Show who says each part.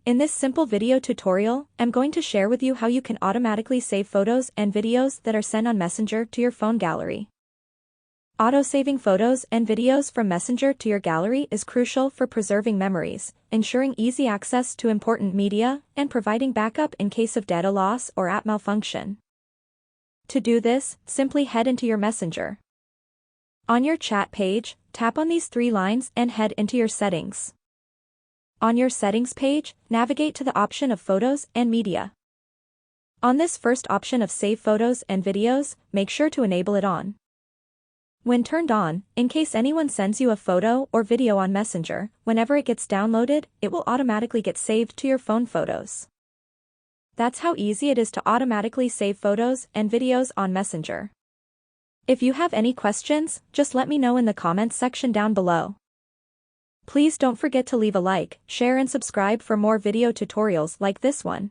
Speaker 1: In this simple video tutorial, I'm going to share with you how you can automatically save photos and videos that are sent on Messenger to your phone gallery. Auto-saving photos and videos from Messenger to your gallery is crucial for preserving memories, ensuring easy access to important media, and providing backup in case of data loss or app malfunction. To do this, simply head into your Messenger. On your chat page, tap on these three lines and head into your settings. On your settings page, navigate to the option of Photos and Media. On this first option of Save Photos and Videos, make sure to enable it on. When turned on, in case anyone sends you a photo or video on Messenger, whenever it gets downloaded, it will automatically get saved to your phone photos. That's how easy it is to automatically save photos and videos on Messenger. If you have any questions, just let me know in the comments section down below. Please don't forget to leave a like, share and subscribe for more video tutorials like this one.